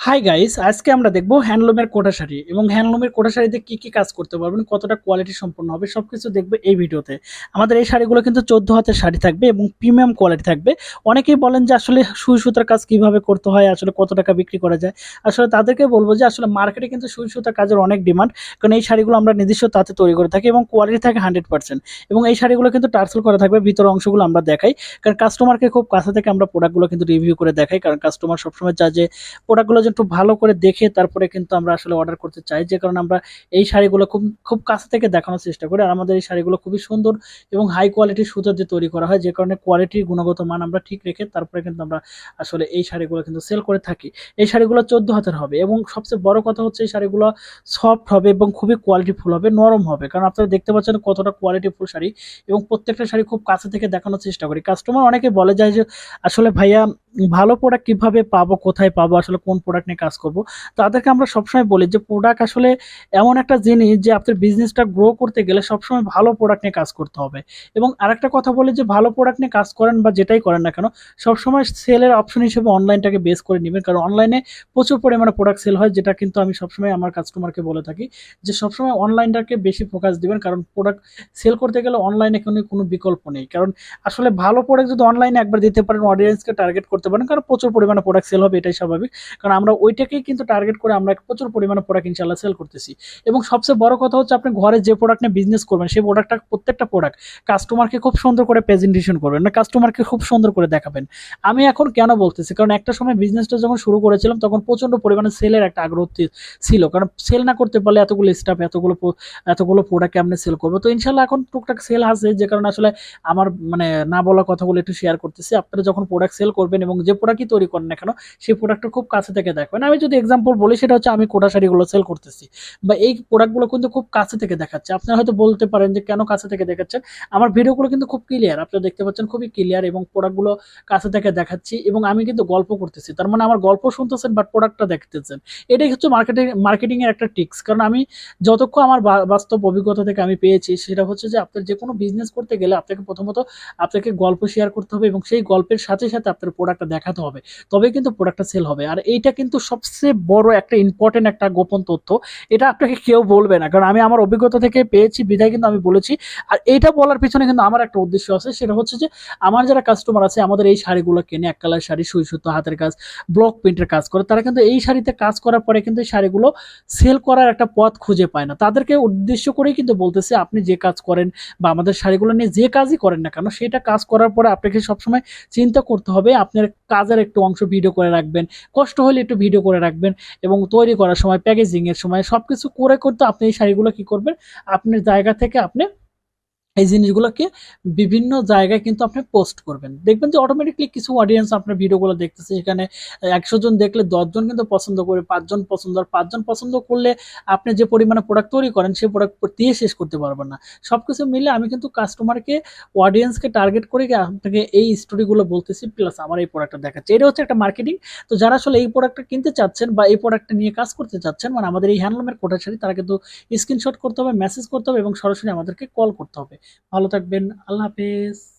Hi guys, আজকে আমরা দেখব হ্যান্ডলুমের কোটা শাড়ি এবং হ্যান্ডলুমের কোটা শাড়িতে কি কি কাজ করতে পারবেন, কতটা কোয়ালিটি সম্পন্ন হবে সবকিছু দেখবে এই ভিডিওতে। আমাদের এই শাড়িগুলো কিন্তু 14 হাতের শাড়ি থাকবে এবং প্রিমিয়াম কোয়ালিটি থাকবে। অনেকেই বলেন যে আসলে সুই সুতার কাজ কিভাবে করতে হয়, আসলে কত টাকা বিক্রি করা যায়। আসলে তাদেরকে বলবো যে আসলে মার্কেটে কিন্তু সুই সুতার কাজের অনেক ডিমান্ড, কারণ এই শাড়িগুলো আমরা নিজস্ব তাতে তৈরি করে থাকি এবং কোয়ালিটি থাকে 100%। এবং এই শাড়িগুলো কিন্তু টার্সেল করা থাকবে, ভিতরের অংশগুলো আমরা দেখাই, কারণ কাস্টমারকে খুব কাছে থেকে আমরা প্রোডাক্টগুলো কিন্তু রিভিউ করে দেখাই, কারণ কাস্টমার সবসময় চায় যে প্রোডাক্টগুলো যেন একটু ভালো করে দেখে তারপরে কিন্তু আমরা আসলে অর্ডার করতে চাই। যে কারণে আমরা এই শাড়িগুলো খুব খুব কাছে থেকে দেখানোর চেষ্টা করি। আর আমাদের এই শাড়িগুলো খুবই সুন্দর এবং হাই কোয়ালিটির সুতো দিয়ে তৈরি করা হয়, যে কারণে কোয়ালিটির গুণগত মান আমরা ঠিক রেখে তারপরে কিন্তু আমরা আসলে এই শাড়িগুলো কিন্তু সেল করে থাকি। এই শাড়িগুলো 14 হাতের হবে এবং সবচেয়ে বড় কথা হচ্ছে এই শাড়িগুলো সফট হবে এবং খুবই কোয়ালিটিফুল হবে, নরম হবে, কারণ আপনারা দেখতে পাচ্ছেন কতটা কোয়ালিটিফুল শাড়ি। এবং প্রত্যেকটা শাড়ি খুব কাছে থেকে দেখানোর চেষ্টা করি। কাস্টমার অনেকে বলে যায় যে আসলে ভাইয়া ভালো প্রোডাক্ট কিভাবে পাবো, কোথায় পাবো, আসলে কোন প্রোডাক্ট নিয়ে কাজ করব। তাদেরকে আমরা সবসময় বলি যে প্রোডাক্ট আসলে এমন একটা জিনিস যে আপনার বিজনেসটা গ্রো করতে গেলে সবসময় ভালো প্রোডাক্ট নিয়ে কাজ করতে হবে। এবং আরেকটা কথা বলি যে ভালো প্রোডাক্ট নিয়ে কাজ করেন বা যেটাই করেন না কেন, সবসময় সেলের অপশন হিসেবে অনলাইনটাকে বেস করে নেবেন, কারণ অনলাইনে প্রচুর পরিমাণে প্রোডাক্ট সেল হয়, যেটা কিন্তু আমি সবসময় আমার কাস্টমারকে বলে থাকি যে সবসময় অনলাইনটাকে বেশি ফোকাস দিবেন, কারণ প্রোডাক্ট সেল করতে গেলে অনলাইনে কোনো বিকল্প নেই। কারণ আসলে ভালো প্রোডাক্ট যদি অনলাইনে একবার দিতে পারেন, অডিয়েন্সকে টার্গেট করতে পারেন, কারণ প্রচুর পরিমাণে প্রোডাক্ট সেল হবে, এটাই স্বাভাবিক। কারণ আমরা ওইটাকেই কিন্তু টার্গেট করে আমরা প্রচুর পরিমাণে প্রোডাক্ট ইনশাল্লাহ সেল করতেছি। এবং সবচেয়ে বড় কথা হচ্ছে আপনি ঘরে যে প্রোডাক্ট নিয়ে বিজনেস করবেন সেই প্রোডাক্টটা, প্রত্যেকটা প্রোডাক্ট কাস্টমারকে খুব সুন্দর করে প্রেজেন্টেশন করবেন, না কাস্টমারকে খুব সুন্দর করে দেখাবেন। আমি এখন কেন বলতেছি, কারণ একটা সময় বিজনেসটা যখন শুরু করেছিলাম তখন প্রচন্ড পরিমাণে সেলের একটা আগ্রহ ছিল, কারণ সেল না করতে পারলে এতগুলো স্টাফ এতগুলো প্রোডাক্ট কেমনে সেল করবো। তো ইনশাল্লাহ এখন টুকটাক সেল আছে, যে কারণে আসলে আমার মানে না বলা কথাগুলো একটু শেয়ার করতেছি। আপনারা যখন প্রোডাক্ট সেল করবেন এবং যে প্রোডাক্টই তৈরি করেন না কেন, সেই প্রোডাক্টটা খুব কাছে থেকে দেখবেন। আমি যদি এক্সাম্পল বলি, সেটা হচ্ছে আমি কোটা শাড়িগুলো সেল করতেছি বা এই প্রোডাক্টগুলো কিন্তু খুব কাছে থেকে দেখাচ্ছে। আপনারা হয়তো বলতে পারেন যে কেন কাছে থেকে দেখাচ্ছেন, আমার ভিডিওগুলো কিন্তু খুব ক্লিয়ার, আপনারা দেখতে পাচ্ছেন খুবই ক্লিয়ার, এবং প্রোডাক্টগুলো কাছে থেকে দেখাচ্ছি এবং আমি কিন্তু গল্প করতেছি, তার মানে আমার গল্প শুনতেছেন বাট প্রোডাক্টটা দেখতেছেন। এটাই হচ্ছে মার্কেটিং এর একটা টিক্স। কারণ আমি যতক্ষণ আমার বাস্তব অভিজ্ঞতা থেকে আমি পেয়েছি, সেটা হচ্ছে যে আপনার যে কোনো বিজনেস করতে গেলে আপনাকে প্রথমত আপনাকে গল্প শেয়ার করতে হবে এবং সেই গল্পের সাথে সাথে আপনার প্রোডাক্টটা দেখাতে হবে, তবে কিন্তু প্রোডাক্টটা সেল হবে। আর এইটা কিন্তু সবচেয়ে বড় একটা ইম্পর্টেন্ট একটা গোপন তথ্য, এটা আপনাকে কেউ বলবে না, কারণ আমি আমার অভিজ্ঞতা থেকে পেয়েছি বিধায় কিন্তু আমি বলেছি। আর এইটা বলার পিছনে কিন্তু আমার একটা উদ্দেশ্য আছে, সেটা হচ্ছে যে আমার যারা কাস্টমার আছে আমাদের এই শাড়িগুলো কেনে, এক কালার শাড়ি, সুই সুতো, হাতের কাজ, ব্লক প্রিন্টের কাজ করে, তারা কিন্তু এই শাড়িতে কাজ করার পরে কিন্তু এই শাড়িগুলো সেল করার একটা পথ খুঁজে পায় না। তাদেরকে উদ্দেশ্য করেই কিন্তু বলতেছে আপনি যে কাজ করেন বা আমাদের শাড়িগুলো নিয়ে যে কাজই করেন না কেন, সেটা কাজ করার পরে আপনাকে সবসময় চিন্তা করতে হবে আপনার কাজের একটু অংশ ভিডিও করে রাখবেন, কষ্ট হলে একটু ভিডিও করে রাখবেন, এবং তৈরি করার সময়, প্যাকেজিং এর সময় সবকিছু করে করতে আপনি এই শাড়িগুলো কি করবেন, আপনার জায়গা থেকে আপনি এই জিনিসগুলোকে বিভিন্ন জায়গায় কিন্তু আপনি পোস্ট করবেন। দেখবেন যে অটোমেটিকলি কিছু অডিয়েন্স আপনার ভিডিওগুলো দেখতেছে, এখানে 100 জন দেখলে 10 জন কিন্তু পছন্দ করে, 5 জন পছন্দ, আর 5 জন পছন্দ করলে আপনি যে পরিমাণে প্রোডাক্ট তৈরি করেন সেই প্রোডাক্ট দিয়ে শেষ করতে পারবেন না। সবকিছু মিলে আমি কিন্তু কাস্টমারকে, অডিয়েন্সকে টার্গেট করে আপনাকে এই স্টোরিগুলো বলতেছি, প্লাস আমার এই প্রোডাক্টটা দেখাচ্ছি। এটা হচ্ছে একটা মার্কেটিং। তো যারা আসলে এই প্রোডাক্টটা কিনতে চাচ্ছেন বা এই প্রোডাক্টটা নিয়ে কাজ করতে চাচ্ছেন, মানে আমাদের এই হ্যান্ডলুমের কোটা শাড়ি, তারা কিন্তু স্ক্রিনশট করতে হবে, মেসেজ করতে হবে এবং সরাসরি আমাদেরকে কল করতে হবে। ভালো থাকবেন। আল্লাহ হাফেজ।